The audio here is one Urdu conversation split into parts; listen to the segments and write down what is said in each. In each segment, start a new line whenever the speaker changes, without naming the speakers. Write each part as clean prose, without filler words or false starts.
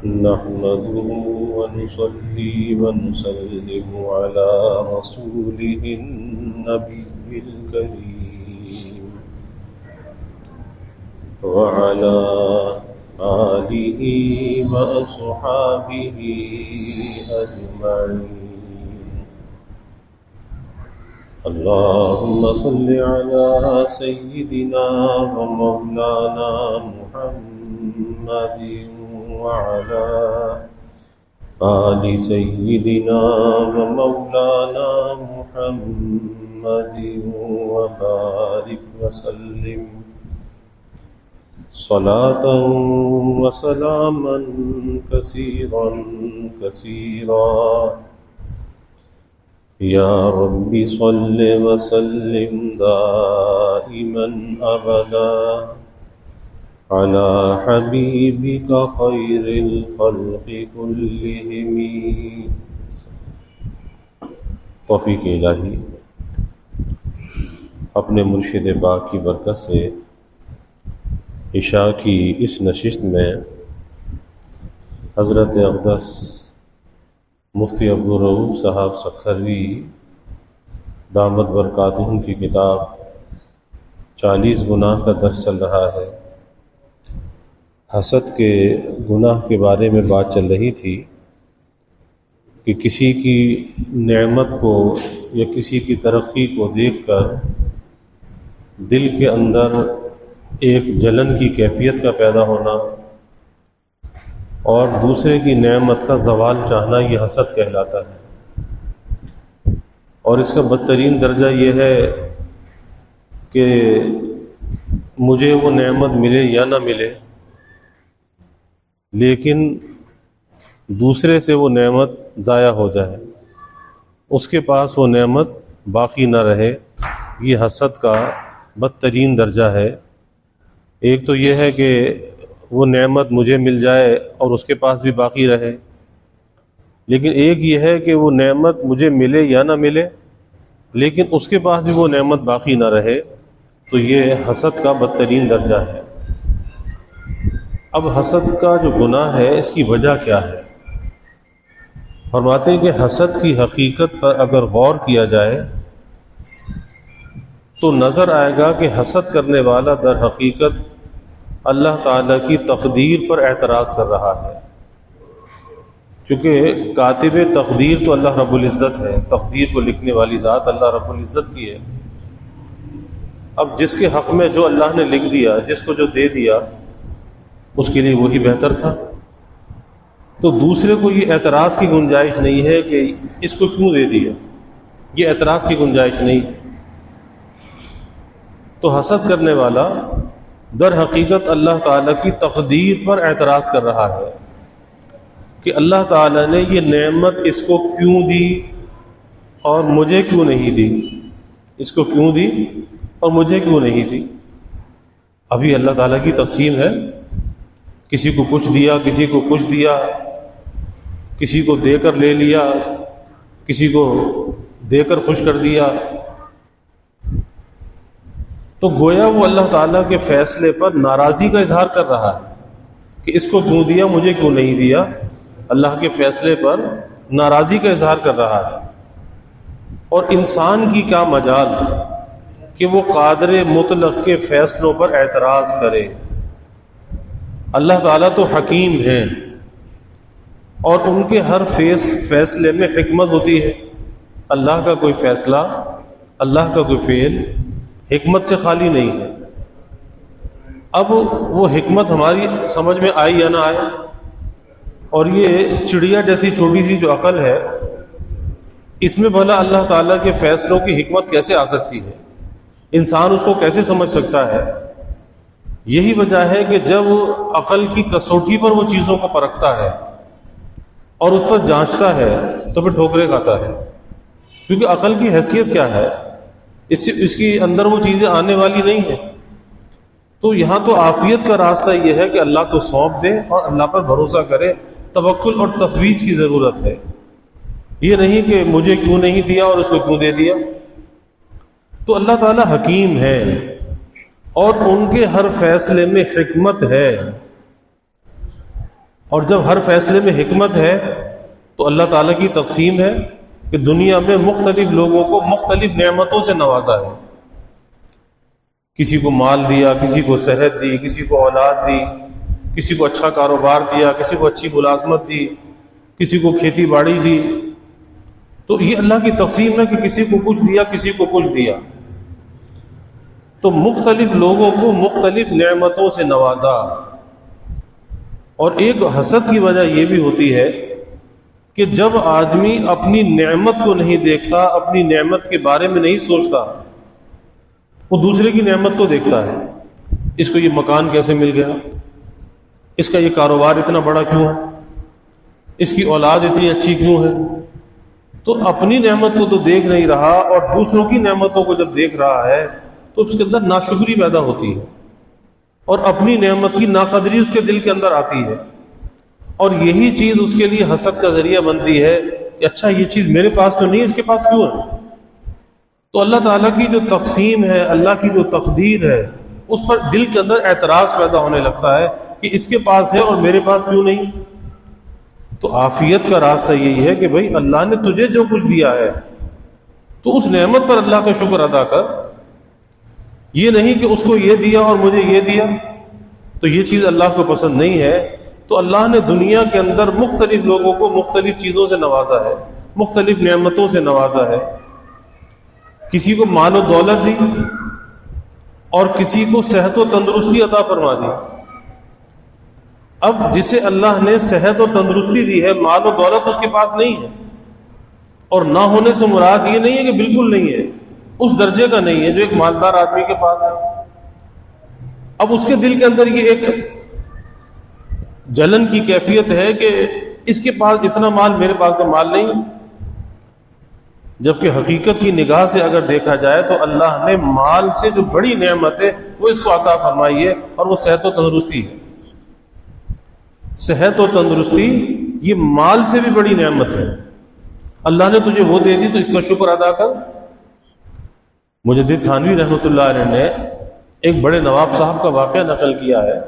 نحمده ونصلي ونسلم على رسوله النبي الكريم وعلى آله وأصحابه أجمعين. اللهم صل على سيدنا ومولانا محمد وعلى آل سيدنا ومولانا محمد وبارك وسلم صلاة وسلاما كثيرا كثيرا. يا رب صل وسلم دائما أبدا على حبيبك خير الخلق كلهم. توفیق الہی اپنے مرشد پاک کی برکت سے عشاء کی اس نشست میں حضرت اقدس مفتی عبدالرؤوف صاحب سکھروی دامت برکاتہم کی کتاب 40 گناہ کا درس چل رہا ہے. حسد کے گناہ کے بارے میں بات چل رہی تھی کہ کسی کی نعمت کو یا کسی کی ترقی کو دیکھ کر دل کے اندر ایک جلن کی کیفیت کا پیدا ہونا اور دوسرے کی نعمت کا زوال چاہنا، یہ حسد کہلاتا ہے. اور اس کا بدترین درجہ یہ ہے کہ مجھے وہ نعمت ملے یا نہ ملے، لیکن دوسرے سے وہ نعمت ضائع ہو جائے، اس کے پاس وہ نعمت باقی نہ رہے. یہ حسد کا بدترین درجہ ہے. ایک تو یہ ہے کہ وہ نعمت مجھے مل جائے اور اس کے پاس بھی باقی رہے، لیکن ایک یہ ہے کہ وہ نعمت مجھے ملے یا نہ ملے لیکن اس کے پاس بھی وہ نعمت باقی نہ رہے. تو یہ حسد کا بدترین درجہ ہے. اب حسد کا جو گناہ ہے اس کی وجہ کیا ہے؟ فرماتے ہیں کہ حسد کی حقیقت پر اگر غور کیا جائے تو نظر آئے گا کہ حسد کرنے والا در حقیقت اللہ تعالیٰ کی تقدیر پر اعتراض کر رہا ہے، کیونکہ کاتب تقدیر تو اللہ رب العزت ہے، تقدیر کو لکھنے والی ذات اللہ رب العزت کی ہے. اب جس کے حق میں جو اللہ نے لکھ دیا، جس کو جو دے دیا، اس کے لیے وہی بہتر تھا. تو دوسرے کو یہ اعتراض کی گنجائش نہیں ہے کہ اس کو کیوں دے دیا، یہ اعتراض کی گنجائش نہیں. تو حسد کرنے والا در حقیقت اللہ تعالیٰ کی تقدیر پر اعتراض کر رہا ہے کہ اللہ تعالیٰ نے یہ نعمت اس کو کیوں دی اور مجھے کیوں نہیں دی، اس کو کیوں دی اور مجھے کیوں نہیں دی. ابھی اللہ تعالیٰ کی تقسیم ہے، کسی کو کچھ دیا، کسی کو کچھ دیا، کسی کو دے کر لے لیا، کسی کو دے کر خوش کر دیا. تو گویا وہ اللہ تعالیٰ کے فیصلے پر ناراضی کا اظہار کر رہا ہے کہ اس کو کیوں دیا، مجھے کیوں نہیں دیا. اللہ کے فیصلے پر ناراضی کا اظہار کر رہا ہے. اور انسان کی کیا مجال کہ وہ قادر مطلق کے فیصلوں پر اعتراض کرے. اللہ تعالیٰ تو حکیم ہیں اور ان کے ہر فیصلے میں حکمت ہوتی ہے. اللہ کا کوئی فیصلہ، اللہ کا کوئی فعل حکمت سے خالی نہیں ہے. اب وہ حکمت ہماری سمجھ میں آئی یا نہ آئے، اور یہ چڑیا جیسی چھوٹی سی جو عقل ہے، اس میں بھلا اللہ تعالیٰ کے فیصلوں کی حکمت کیسے آ سکتی ہے؟ انسان اس کو کیسے سمجھ سکتا ہے؟ یہی وجہ ہے کہ جب عقل کی کسوٹی پر وہ چیزوں کو پرکھتا ہے اور اس پر جانچتا ہے تو پھر ٹھوکریں کھاتا ہے. کیونکہ عقل کی حیثیت کیا ہے؟ اس کے اندر وہ چیزیں آنے والی نہیں ہیں. تو یہاں تو عافیت کا راستہ یہ ہے کہ اللہ کو سونپ دے اور اللہ پر بھروسہ کرے. توکل اور تفویض کی ضرورت ہے. یہ نہیں کہ مجھے کیوں نہیں دیا اور اس کو کیوں دے دیا. تو اللہ تعالیٰ حکیم ہے اور ان کے ہر فیصلے میں حکمت ہے. اور جب ہر فیصلے میں حکمت ہے تو اللہ تعالیٰ کی تقسیم ہے کہ دنیا میں مختلف لوگوں کو مختلف نعمتوں سے نوازا ہے. کسی کو مال دیا، کسی کو صحت دی، کسی کو اولاد دی، کسی کو اچھا کاروبار دیا، کسی کو اچھی ملازمت دی، کسی کو کھیتی باڑی دی. تو یہ اللہ کی تقسیم ہے کہ کسی کو کچھ دیا، کسی کو کچھ دیا. تو مختلف لوگوں کو مختلف نعمتوں سے نوازا. اور ایک حسد کی وجہ یہ بھی ہوتی ہے کہ جب آدمی اپنی نعمت کو نہیں دیکھتا، اپنی نعمت کے بارے میں نہیں سوچتا، وہ دوسرے کی نعمت کو دیکھتا ہے. اس کو یہ مکان کیسے مل گیا، اس کا یہ کاروبار اتنا بڑا کیوں ہے، اس کی اولاد اتنی اچھی کیوں ہے. تو اپنی نعمت کو تو دیکھ نہیں رہا، اور دوسروں کی نعمتوں کو جب دیکھ رہا ہے تو اس کے اندر ناشکری پیدا ہوتی ہے، اور اپنی نعمت کی ناقدری اس کے دل کے اندر آتی ہے. اور یہی چیز اس کے لیے حسد کا ذریعہ بنتی ہے کہ اچھا یہ چیز میرے پاس تو نہیں، اس کے پاس کیوں ہے. تو اللہ تعالیٰ کی جو تقسیم ہے، اللہ کی جو تقدیر ہے، اس پر دل کے اندر اعتراض پیدا ہونے لگتا ہے کہ اس کے پاس ہے اور میرے پاس کیوں نہیں. تو عافیت کا راستہ یہی ہے کہ بھائی اللہ نے تجھے جو کچھ دیا ہے تو اس نعمت پر اللہ کا شکر ادا کر. یہ نہیں کہ اس کو یہ دیا اور مجھے یہ دیا، تو یہ چیز اللہ کو پسند نہیں ہے. تو اللہ نے دنیا کے اندر مختلف لوگوں کو مختلف چیزوں سے نوازا ہے، مختلف نعمتوں سے نوازا ہے. کسی کو مال و دولت دی اور کسی کو صحت و تندرستی عطا فرما دی. اب جسے اللہ نے صحت و تندرستی دی ہے، مال و دولت اس کے پاس نہیں ہے، اور نہ ہونے سے مراد یہ نہیں ہے کہ بالکل نہیں ہے، اس درجے کا نہیں ہے جو ایک مالدار آدمی کے پاس ہے. اب اس کے دل کے اندر یہ ایک جلن کی کیفیت ہے کہ اس کے پاس اتنا مال، میرے پاس تو مال نہیں. جبکہ حقیقت کی نگاہ سے اگر دیکھا جائے تو اللہ نے مال سے جو بڑی نعمت ہے وہ اس کو عطا فرمائی ہے، اور وہ صحت و تندرستی ہے. صحت و تندرستی یہ مال سے بھی بڑی نعمت ہے. اللہ نے تجھے وہ دے دی تو اس کا شکر ادا کر. مجدد تھانوی رحمۃ اللہ علیہ نے ایک بڑے نواب صاحب کا واقعہ نقل کیا ہے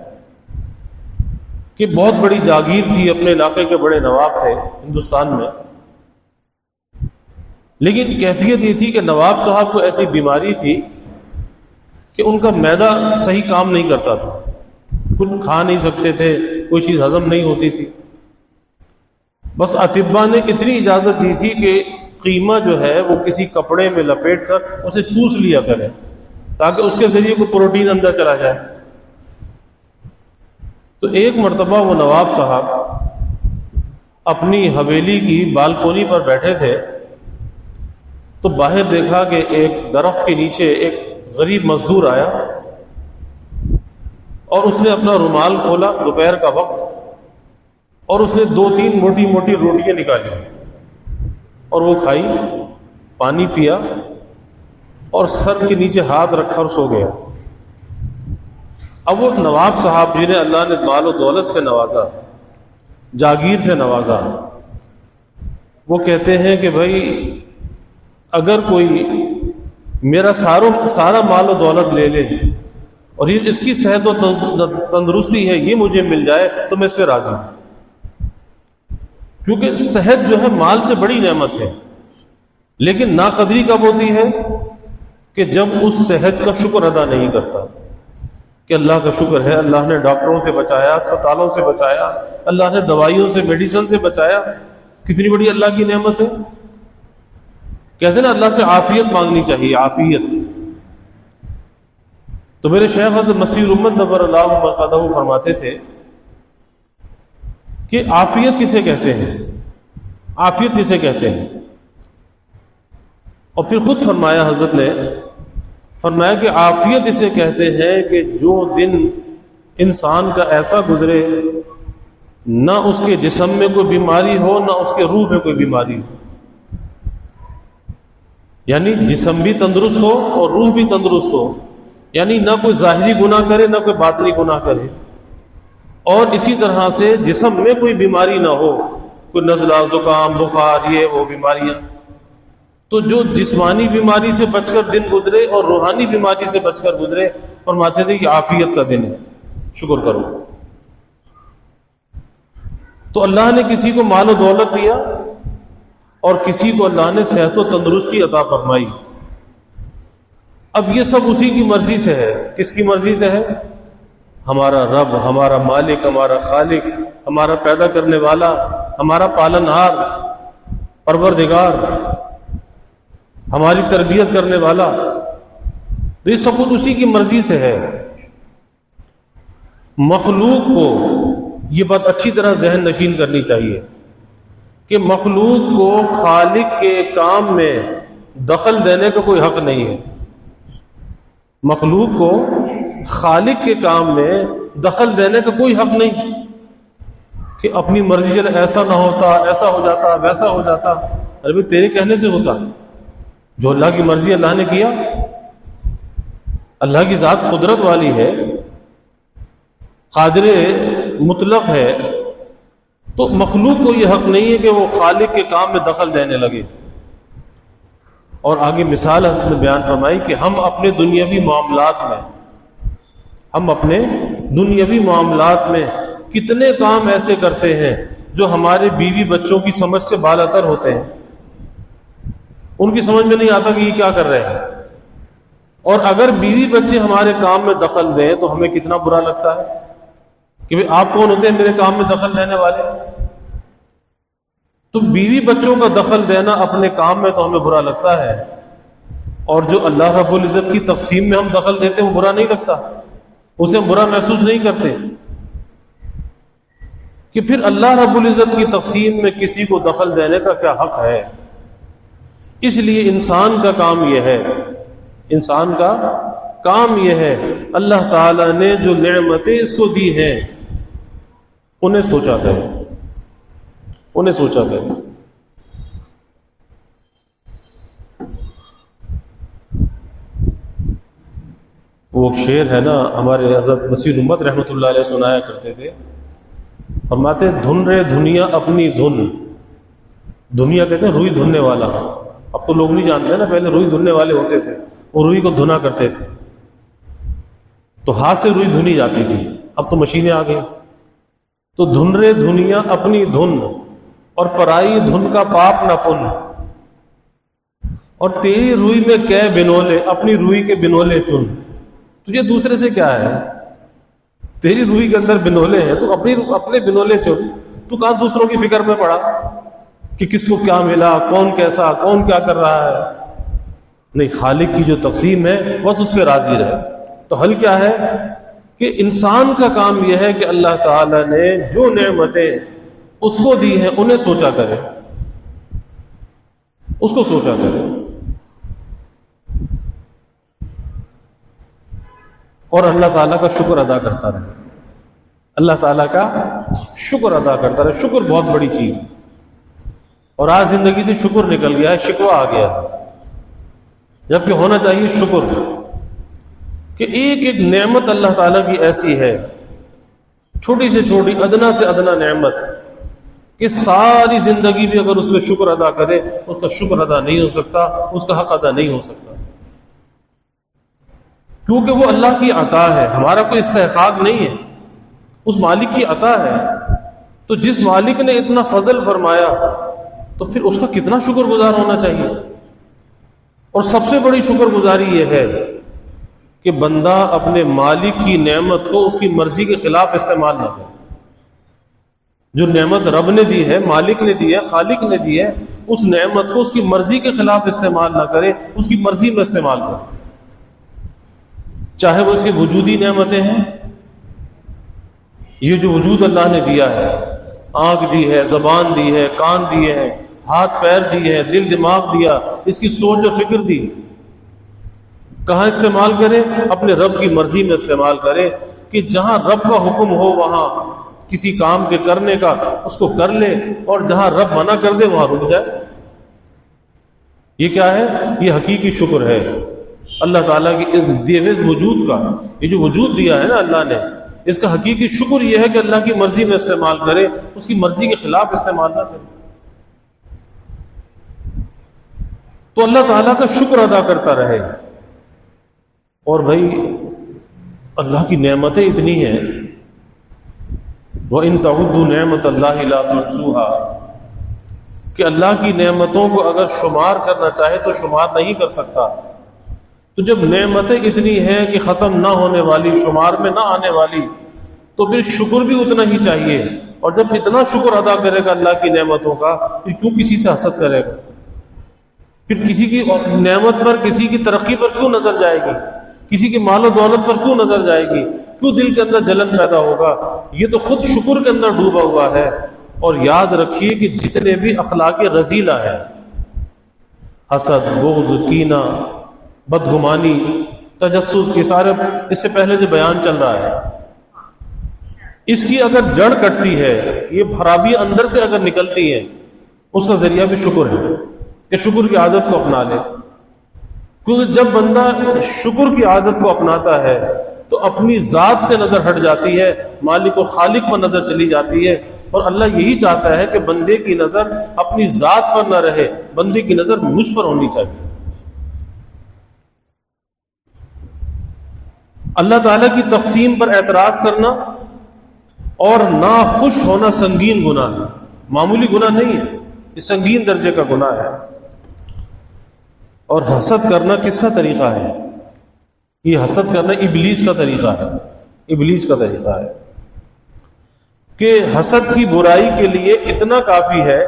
کہ بہت بڑی جاگیر تھی، اپنے علاقے کے بڑے نواب تھے ہندوستان میں. لیکن کیفیت یہ تھی کہ نواب صاحب کو ایسی بیماری تھی کہ ان کا معدہ صحیح کام نہیں کرتا تھا، کچھ کھا نہیں سکتے تھے، کوئی چیز ہضم نہیں ہوتی تھی. بس اطباء نے اتنی اجازت دی تھی کہ قیمہ جو ہے وہ کسی کپڑے میں لپیٹ کر اسے چوس لیا کرے تاکہ اس کے ذریعے کوئی پروٹین اندر چلا جائے. تو ایک مرتبہ وہ نواب صاحب اپنی حویلی کی بالکونی پر بیٹھے تھے تو باہر دیکھا کہ ایک درخت کے نیچے ایک غریب مزدور آیا اور اس نے اپنا رومال کھولا دوپہر کا وقت، اور اس نے 2-3 موٹی موٹی روٹیاں نکالی اور وہ کھائی، پانی پیا اور سر کے نیچے ہاتھ رکھا اور سو گیا. اب وہ نواب صاحب جنہیں اللہ نے مال و دولت سے نوازا، جاگیر سے نوازا، وہ کہتے ہیں کہ بھائی اگر کوئی میرا سارا مال و دولت لے لے اور یہ اس کی صحت و تندرستی ہے یہ مجھے مل جائے تو میں اس پہ راضی ہوں. کیونکہ صحت جو ہے مال سے بڑی نعمت ہے. لیکن ناقدری کب ہوتی ہے کہ جب اس صحت کا شکر ادا نہیں کرتا کہ اللہ کا شکر ہے، اللہ نے ڈاکٹروں سے بچایا، اسپتالوں سے بچایا، اللہ نے دوائیوں سے، میڈیسن سے بچایا. کتنی بڑی اللہ کی نعمت ہے. کہتے ہیں نا اللہ سے عافیت مانگنی چاہیے، عافیت. تو میرے شیخ حضرت مسیح الامت نور اللہ مرقدہ فرماتے تھے کہ عافیت کسے کہتے ہیں، عافیت کسے کہتے ہیں. اور پھر خود فرمایا حضرت نے، فرمایا کہ عافیت اسے کہتے ہیں کہ جو دن انسان کا ایسا گزرے نہ اس کے جسم میں کوئی بیماری ہو نہ اس کے روح میں کوئی بیماری ہو. یعنی جسم بھی تندرست ہو اور روح بھی تندرست ہو، یعنی نہ کوئی ظاہری گناہ کرے نہ کوئی باطنی گناہ کرے. اور اسی طرح سے جسم میں کوئی بیماری نہ ہو، کوئی نزلہ، زکام، بخار، یہ وہ بیماریاں. تو جو جسمانی بیماری سے بچ کر دن گزرے اور روحانی بیماری سے بچ کر گزرے، فرماتے تھے کہ عافیت کا دن ہے، شکر کرو. تو اللہ نے کسی کو مال و دولت دیا اور کسی کو اللہ نے صحت و تندرستی عطا فرمائی. اب یہ سب اسی کی مرضی سے ہے. کس کی مرضی سے ہے؟ ہمارا رب، ہمارا مالک، ہمارا خالق، ہمارا پیدا کرنے والا، ہمارا پالنہار، پروردگار، ہماری تربیت کرنے والا. تو یہ سب کچھ اسی کی مرضی سے ہے. مخلوق کو یہ بات اچھی طرح ذہن نشین کرنی چاہیے کہ مخلوق کو خالق کے کام میں دخل دینے کا کوئی حق نہیں ہے. مخلوق کو خالق کے کام میں دخل دینے کا کوئی حق نہیں کہ اپنی مرضی سے ایسا نہ ہوتا، ایسا ہو جاتا، ویسا ہو جاتا. ارے بھائی تیرے کہنے سے ہوتا. جو اللہ کی مرضی اللہ نے کیا. اللہ کی ذات قدرت والی ہے، قادر مطلق ہے، تو مخلوق کو یہ حق نہیں ہے کہ وہ خالق کے کام میں دخل دینے لگے. اور آگے مثال حضرت نے بیان فرمائی کہ ہم اپنے دنیاوی معاملات میں کتنے کام ایسے کرتے ہیں جو ہمارے بیوی بچوں کی سمجھ سے بالاتر ہوتے ہیں. ان کی سمجھ میں نہیں آتا کہ یہ کیا کر رہے ہیں. اور اگر بیوی بچے ہمارے کام میں دخل دیں تو ہمیں کتنا برا لگتا ہے کہ بھئی آپ کون ہوتے ہیں میرے کام میں دخل دینے والے. تو بیوی بچوں کا دخل دینا اپنے کام میں تو ہمیں برا لگتا ہے، اور جو اللہ رب العزت کی تقسیم میں ہم دخل دیتے ہیں وہ برا نہیں لگتا، اسے ہم برا محسوس نہیں کرتے. کہ پھر اللہ رب العزت کی تقسیم میں کسی کو دخل دینے کا کیا حق ہے. اس لیے انسان کا کام یہ ہے اللہ تعالیٰ نے جو نعمتیں اس کو دی ہیں انہیں سوچا کرے. وہ شعر ہے نا ہمارے حضرت مسیح امت رحمۃ اللہ علیہ سنایا کرتے تھے. فرماتے دھن رے دنیا اپنی دھن. دنیا کہتے ہیں روئی دھننے والا. اب تو لوگ نہیں جانتے نا، پہلے روئی دھننے والے ہوتے تھے، وہ روئی کو دھنا کرتے تھے تو ہاتھ سے روئی دھنی جاتی تھی. اب تو مشینیں آ گئی. تو دھن رے دنیا اپنی دھن اور پرائی دھن کا پاپ نہ پن. اور تیری روئی میں کہ بنولے اپنی روئی کے بنولے چن. تجھے دوسرے سے کیا ہے؟ تیری روئی کے اندر بنولے ہیں، تو اپنے بنولے چن. تو کہاں دوسروں کی فکر میں پڑا کہ کس کو کیا ملا، کون کیسا، کون کیا کر رہا ہے. نہیں، خالق کی جو تقسیم ہے بس اس پہ راضی رہے. تو حل کیا ہے کہ انسان کا کام یہ ہے کہ اللہ تعالی نے جو نعمتیں اس کو دی ہیں انہیں سوچا کرے، اس کو سوچا کرے. اور اللہ تعالیٰ کا شکر ادا کرتا رہے. اللہ تعالیٰ کا شکر ادا کرتا رہے. شکر بہت بڑی چیز ہے. اور آج زندگی سے شکر نکل گیا ہے، شکوہ آ گیا ہے. جبکہ ہونا چاہیے شکر کہ ایک ایک نعمت اللہ تعالیٰ کی ایسی ہے، چھوٹی سے چھوٹی، ادنا سے ادنا نعمت، کہ ساری زندگی بھی اگر اس پہ شکر ادا کرے اس کا شکر ادا نہیں ہو سکتا، اس کا حق ادا نہیں ہو سکتا. کیونکہ وہ اللہ کی عطا ہے، ہمارا کوئی استحقاق نہیں ہے، اس مالک کی عطا ہے. تو جس مالک نے اتنا فضل فرمایا تو پھر اس کا کتنا شکر گزار ہونا چاہیے. اور سب سے بڑی شکر گزاری یہ ہے کہ بندہ اپنے مالک کی نعمت کو اس کی مرضی کے خلاف استعمال نہ کرے. جو نعمت رب نے دی ہے، مالک نے دی ہے، خالق نے دی ہے، اس نعمت کو اس کی مرضی کے خلاف استعمال نہ کرے، اس کی مرضی میں استعمال کرے. چاہے وہ اس کی وجودی نعمتیں ہیں، یہ جو وجود اللہ نے دیا ہے، آنکھ دی ہے، زبان دی ہے، کان دیے ہیں، ہاتھ پیر دیے ہیں، دل دماغ دیا، اس کی سوچ و فکر دی. کہاں استعمال کرے؟ اپنے رب کی مرضی میں استعمال کرے کہ جہاں رب کا حکم ہو وہاں کسی کام کے کرنے کا اس کو کر لے، اور جہاں رب منع کر دے وہاں رک جائے. یہ کیا ہے؟ یہ حقیقی شکر ہے اللہ تعالیٰ کی اس دیے ہوئے وجود کا. یہ جو وجود دیا ہے نا اللہ نے، اس کا حقیقی شکر یہ ہے کہ اللہ کی مرضی میں استعمال کرے، اس کی مرضی کے خلاف استعمال نہ کرے. تو اللہ تعالیٰ کا شکر ادا کرتا رہے. اور بھائی اللہ کی نعمتیں اتنی ہیں وَإِن تَعُدُّوا نِعْمَةَ اللَّهِ لَا تُحْصُوهَا، کہ اللہ کی نعمتوں کو اگر شمار کرنا چاہے تو شمار نہیں کر سکتا۔ تو جب نعمتیں اتنی ہیں کہ ختم نہ ہونے والی، شمار میں نہ آنے والی، تو پھر شکر بھی اتنا ہی چاہیے۔ اور جب اتنا شکر ادا کرے گا اللہ کی نعمتوں کا، پھر کیوں کسی سے حسد کرے گا؟ پھر کسی کی نعمت پر، کسی کی ترقی پر کیوں نظر جائے گی؟ کسی کی مال و دولت پر کیوں نظر جائے گی؟ کیوں دل کے اندر جلن پیدا ہوگا؟ یہ تو خود شکر کے اندر ڈوبا ہوا ہے۔ اور یاد رکھیے کہ جتنے بھی اخلاق رذیلہ ہے، حسد، بغض، کینہ، بدگمانی، تجسس، یہ سارے اس سے پہلے جو بیان چل رہا ہے، اس کی اگر جڑ کٹتی ہے، یہ خرابیاں اندر سے اگر نکلتی ہیں، اس کا ذریعہ بھی شکر ہے کہ شکر کی عادت کو اپنا لے۔ کیونکہ جب بندہ شکر کی عادت کو اپناتا ہے تو اپنی ذات سے نظر ہٹ جاتی ہے، مالک و خالق پر نظر چلی جاتی ہے۔ اور اللہ یہی چاہتا ہے کہ بندے کی نظر اپنی ذات پر نہ رہے، بندے کی نظر مجھ پر ہونی چاہیے۔ اللہ تعالیٰ کی تقسیم پر اعتراض کرنا اور ناخوش ہونا سنگین گناہ ہے، معمولی گناہ نہیں ہے، یہ سنگین درجے کا گناہ ہے۔ اور حسد کرنا کس کا طریقہ ہے؟ یہ حسد کرنا ابلیس کا طریقہ ہے، ابلیس کا طریقہ ہے کہ حسد کی برائی کے لیے اتنا کافی ہے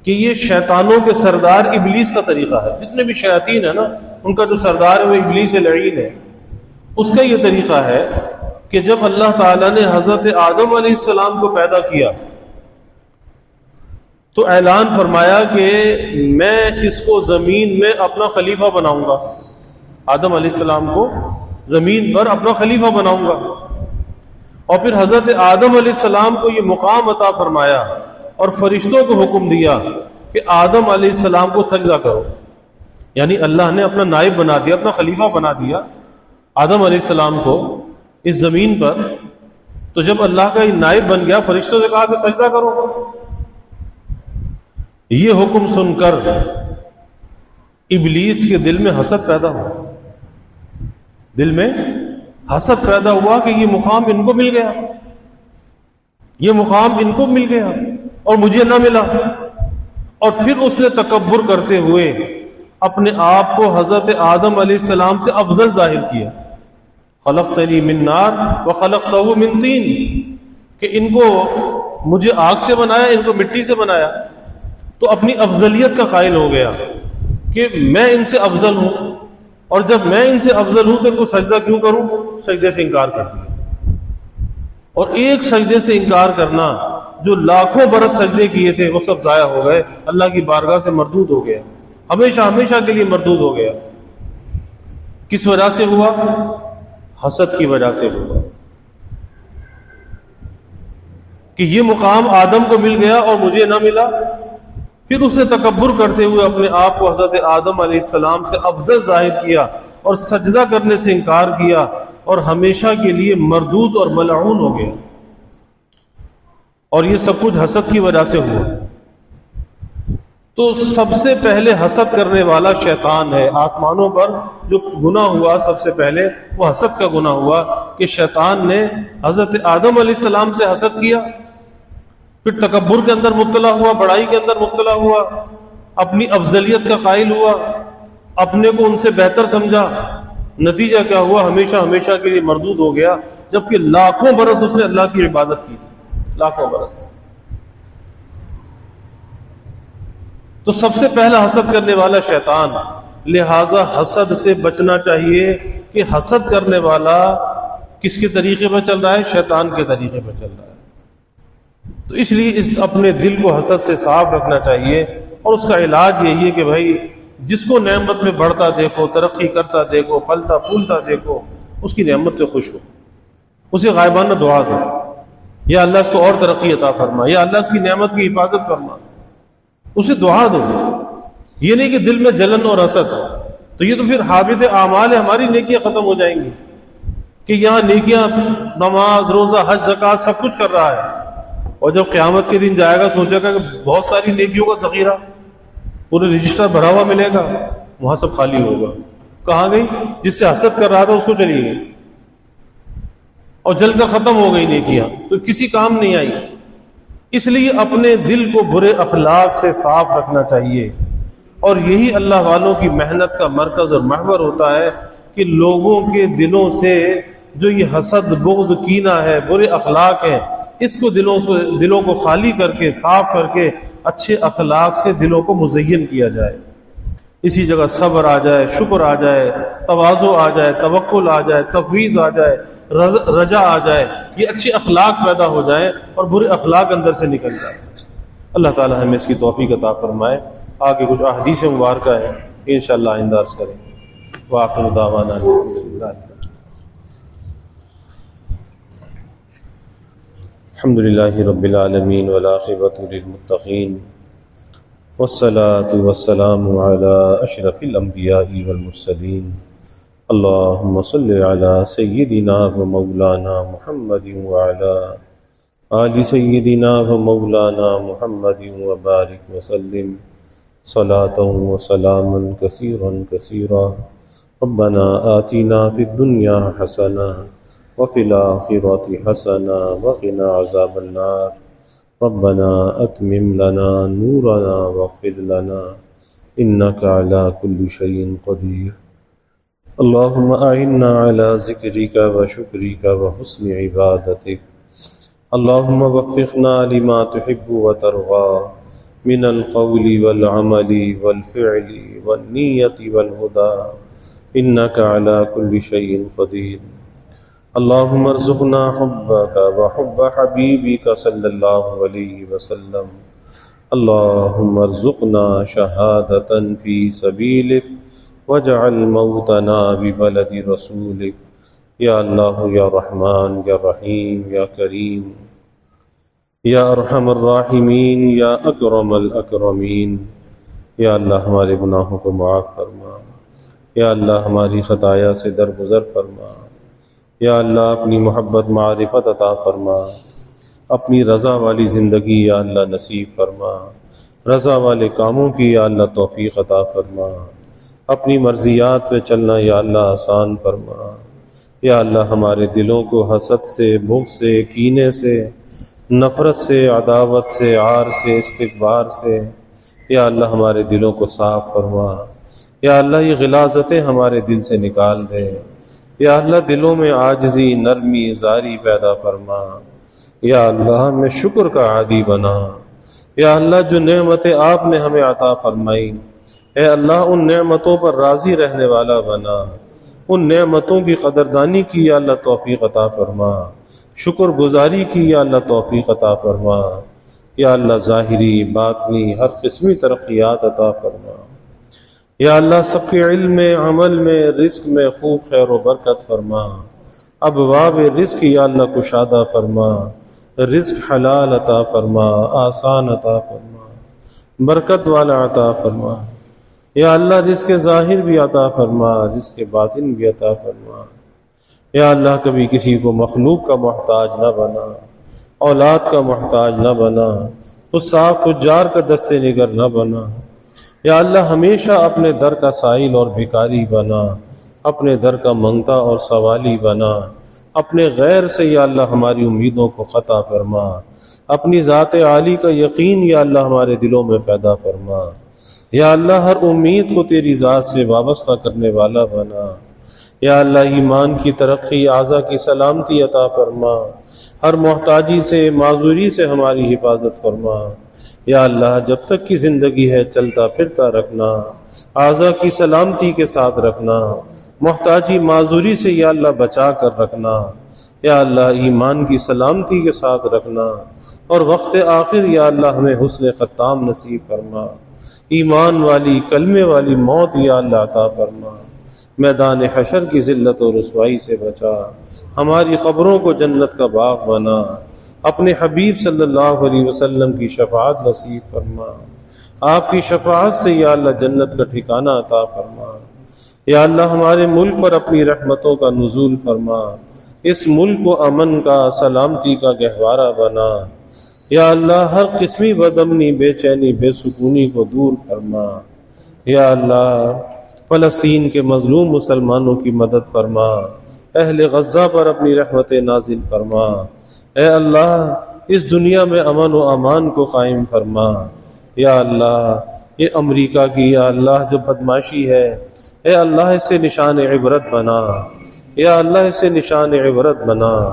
کہ یہ شیطانوں کے سردار ابلیس کا طریقہ ہے۔ جتنے بھی شیاطین ہیں نا، ان کا جو سردار ہے وہ ابلیس لعین ہے۔ اس کا یہ طریقہ ہے کہ جب اللہ تعالیٰ نے حضرت آدم علیہ السلام کو پیدا کیا تو اعلان فرمایا کہ میں اس کو زمین میں اپنا خلیفہ بناؤں گا، آدم علیہ السلام کو زمین پر اپنا خلیفہ بناؤں گا۔ اور پھر حضرت آدم علیہ السلام کو یہ مقام عطا فرمایا اور فرشتوں کو حکم دیا کہ آدم علیہ السلام کو سجدہ کرو، یعنی اللہ نے اپنا نائب بنا دیا، اپنا خلیفہ بنا دیا آدم علیہ السلام کو اس زمین پر۔ تو جب اللہ کا یہ نائب بن گیا، فرشتوں سے کہا کہ سجدہ کرو۔ یہ حکم سن کر ابلیس کے دل میں حسد پیدا ہوا، دل میں حسد پیدا ہوا کہ یہ مقام ان کو مل گیا، یہ مقام ان کو مل گیا اور مجھے نہ ملا۔ اور پھر اس نے تکبر کرتے ہوئے اپنے آپ کو حضرت آدم علیہ السلام سے افضل ظاہر کیا۔ خلقتنی من نار وخلقتہ من طین، کہ ان کو مجھے آگ سے بنایا، ان کو مٹی سے بنایا۔ تو اپنی افضلیت کا قائل ہو گیا کہ میں ان سے افضل ہوں، اور جب میں ان سے افضل ہوں تو ان کو سجدہ کیوں کروں؟ سجدے سے انکار کر دیا۔ اور ایک سجدے سے انکار کرنا، جو لاکھوں برس سجدے کیے تھے وہ سب ضائع ہو گئے، اللہ کی بارگاہ سے مردود ہو گیا، ہمیشہ ہمیشہ کے لیے مردود ہو گیا۔ کس وجہ سے ہوا؟ حسد کی وجہ سے ہوا کہ یہ مقام آدم کو مل گیا اور مجھے نہ ملا۔ پھر اس نے تکبر کرتے ہوئے اپنے آپ کو حضرت آدم علیہ السلام سے افضل ظاہر کیا اور سجدہ کرنے سے انکار کیا، اور ہمیشہ کے لیے مردود اور ملعون ہو گیا۔ اور یہ سب کچھ حسد کی وجہ سے ہوا۔ تو سب سے پہلے حسد کرنے والا شیطان ہے۔ آسمانوں پر جو گناہ ہوا سب سے پہلے وہ حسد کا گناہ ہوا کہ شیطان نے حضرت آدم علیہ السلام سے حسد کیا، پھر تکبر کے اندر مبتلا ہوا، بڑائی کے اندر مبتلا ہوا، اپنی افضلیت کا قائل ہوا، اپنے کو ان سے بہتر سمجھا۔ نتیجہ کیا ہوا؟ ہمیشہ ہمیشہ کے لیے مردود ہو گیا، جبکہ لاکھوں برس اس نے اللہ کی عبادت کی تھی، لاکھوں برس۔ تو سب سے پہلا حسد کرنے والا شیطان، لہذا حسد سے بچنا چاہیے کہ حسد کرنے والا کس کے طریقے پر چل رہا ہے؟ شیطان کے طریقے پر چل رہا ہے۔ تو اس لیے اپنے دل کو حسد سے صاف رکھنا چاہیے، اور اس کا علاج یہی ہے کہ بھائی جس کو نعمت میں بڑھتا دیکھو، ترقی کرتا دیکھو، پھلتا پھولتا دیکھو، اس کی نعمت پہ خوش ہو، اسے غائبانہ دعا دو، یا اللہ اس کو اور ترقی عطا فرما، یا اللہ اس کی نعمت کی حفاظت فرما، اسے دعا دو۔ یہ نہیں کہ دل میں جلن اور حسد، تو یہ تو پھر حابط اعمال ہے، ہماری نیکیاں ختم ہو جائیں گی کہ یہاں نیکیاں، نماز، روزہ، حج، زکوٰۃ سب کچھ کر رہا ہے، اور جب قیامت کے دن جائے گا سوچے گا کہ بہت ساری نیکیوں کا ذخیرہ پورے رجسٹر بھرا ہوا ملے گا، وہاں سب خالی ہوگا۔ کہاں گئی؟ جس سے حسد کر رہا تھا اس کو چلی گئی۔ اور جل کر ختم ہو گئی نیکیاں تو کسی کام نہیں آئی. اس لیے اپنے دل کو برے اخلاق سے صاف رکھنا چاہیے، اور یہی اللہ والوں کی محنت کا مرکز اور محور ہوتا ہے کہ لوگوں کے دلوں سے جو یہ حسد، بغض، کینہ ہے، برے اخلاق ہیں، اس کو دلوں کو خالی کر کے، صاف کر کے اچھے اخلاق سے دلوں کو مزین کیا جائے. اسی جگہ صبر آ جائے، شکر آ جائے، تواضع آ جائے، توکل آ جائے، تفویض آ جائے، رجا آ جائے، یہ اچھے اخلاق پیدا ہو جائیں اور برے اخلاق اندر سے نکل جائے. اللہ تعالی ہمیں اس کی توفیق عطا فرمائے. آگے کچھ احادیث مبارکہ ہیں انشاءاللہ آئندہ عرض کریں. وآخر دعوانا الحمدللہ. الحمدللہ رب العالمین والعاقبۃ للمتقین والصلاة والسلام على اشرف الانبیاء والمرسلین. اللہم صل علی سیدنا و مولانا محمد وعلى آل سیدنا و مولانا محمد وبارک وسلم صلاۃ و سلاما کثیرا کثیرا. ربنا آتنا فی الدنیا حسنہ وفی الآخرۃ حسنہ وقنا عذاب النار. ربنا اتمم لنا نورنا واغفر لنا انک علی کل شیء قدیر. اللہم اعنا علی ذکرک و شکرک و حسن عبادتک. اللہم وفقنا لما تحب و ترضی من القول والعمل والفعل والنیت والہدى انک علی کل شیء قدیر. اللہم ارزقنا حبک وحب حبیبک صلی اللہ علیہ وسلم. اللہم ارزقنا شہادة فی سبیلک واجعل موتنا ببلد رسولک. یا اللہ یا رحمان یا رحیم یا کریم یا ارحم الراحمین یا اکرم الاکرمین. یا اللہ ہمارے گناہوں کو معاف فرما. یا اللہ ہماری خطایا سے درگزر فرما. یا اللہ اپنی محبت معرفت عطا فرما. اپنی رضا والی زندگی یا اللہ نصیب فرما. رضا والے کاموں کی یا اللہ توفیق عطا فرما. اپنی مرضیات پہ چلنا یا اللہ آسان فرما. یا اللہ ہمارے دلوں کو حسد سے، بغض سے، کینے سے، نفرت سے، عداوت سے، عار سے، استکبار سے یا اللہ ہمارے دلوں کو صاف فرما. یا اللہ یہ غلاظتیں ہمارے دل سے نکال دے. یا اللہ دلوں میں عاجزی، نرمی، زاری پیدا فرما. یا اللہ ہمیں شکر کا عادی بنا. یا اللہ جو نعمتیں آپ نے ہمیں عطا فرمائی، اے اللہ ان نعمتوں پر راضی رہنے والا بنا. ان نعمتوں کی قدردانی کی یا اللہ توفیق عطا فرما. شکر گزاری کی یا اللہ توفیق عطا فرما. یا اللہ ظاہری باطنی ہر قسمی ترقیات عطا فرما. یا اللہ سب کے علم میں، عمل میں، رزق میں خوب خیر و برکت فرما. ابواب رزق یا اللہ کشادہ فرما. رزق حلال عطا فرما، آسان عطا فرما، برکت والا عطا فرما. یا اللہ رزق ظاہر بھی عطا فرما، رزق باطن بھی عطا فرما. یا اللہ کبھی کسی کو مخلوق کا محتاج نہ بنا، اولاد کا محتاج نہ بنا، صاف تجار کا دستے نگر نہ بنا. یا اللہ ہمیشہ اپنے در کا سائل اور بھکاری بنا، اپنے در کا منگتا اور سوالی بنا. اپنے غیر سے یا اللہ ہماری امیدوں کو قطع فرما. اپنی ذات عالی کا یقین یا اللہ ہمارے دلوں میں پیدا فرما. یا اللہ ہر امید کو تیری ذات سے وابستہ کرنے والا بنا. یا اللہ ایمان کی ترقی، اعضا کی سلامتی عطا فرما. ہر محتاجی سے، معذوری سے ہماری حفاظت فرما. یا اللہ جب تک کی زندگی ہے چلتا پھرتا رکھنا، اعضا کی سلامتی کے ساتھ رکھنا، محتاجی معذوری سے یا اللہ بچا کر رکھنا. یا اللہ ایمان کی سلامتی کے ساتھ رکھنا، اور وقت آخر یا اللہ ہمیں حسن ختام نصیب فرما. ایمان والی، کلمے والی موت یا اللہ عطا فرما. میدان حشر کی ذلت و رسوائی سے بچا. ہماری قبروں کو جنت کا باغ بنا. اپنے حبیب صلی اللہ علیہ وسلم کی شفاعت نصیب فرما. آپ کی شفاعت سے یا اللہ جنت کا ٹھکانہ عطا فرما. یا اللہ ہمارے ملک پر اپنی رحمتوں کا نزول فرما. اس ملک کو امن کا، سلامتی کا گہوارہ بنا. یا اللہ ہر قسمی بدامنی، بے چینی، بے سکونی کو دور فرما. یا اللہ فلسطین کے مظلوم مسلمانوں کی مدد فرما. اہل غزہ پر اپنی رحمت نازل فرما۔ اے اللہ اس دنیا میں امن و امان کو قائم فرما۔ یا اللہ یہ امریکہ کی یا اللہ جو بدماشی ہے، اے اللہ اس سے نشان عبرت بنا۔ یا اللہ اس سے نشان عبرت بنا۔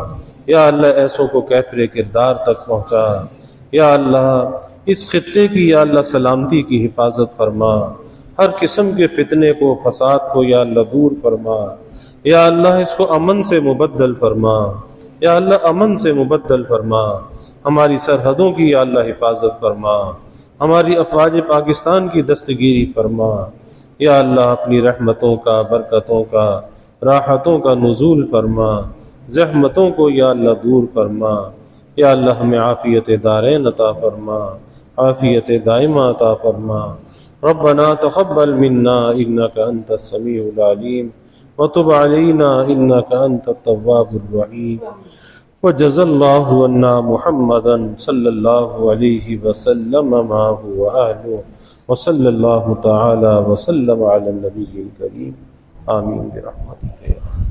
یا اللہ ایسوں کو کیفر کردار تک پہنچا۔ یا اللہ اس خطے کی یا اللہ سلامتی کی حفاظت فرما۔ ہر قسم کے فتنے کو، فساد کو یا اللہ دور فرما۔ یا اللہ اس کو امن سے مبدل فرما۔ یا اللہ امن سے مبدل فرما۔ ہماری سرحدوں کی یا اللہ حفاظت فرما۔ ہماری افواج پاکستان کی دستگیری فرما۔ یا اللہ اپنی رحمتوں کا، برکتوں کا، راحتوں کا نزول فرما۔ زحمتوں کو یا اللہ دور فرما۔ یا اللہ ہمیں عافیت دارین عطا فرما، عافیت دائمہ عطا فرما۔ ربنا تقبل منا انك انت السميع العليم وتب علينا انك انت التواب الرحيم وجزى الله عنا محمدا صلى الله عليه وسلم معه وآله وصلى الله تعالى وسلم على النبي الكريم آمين برحمتك.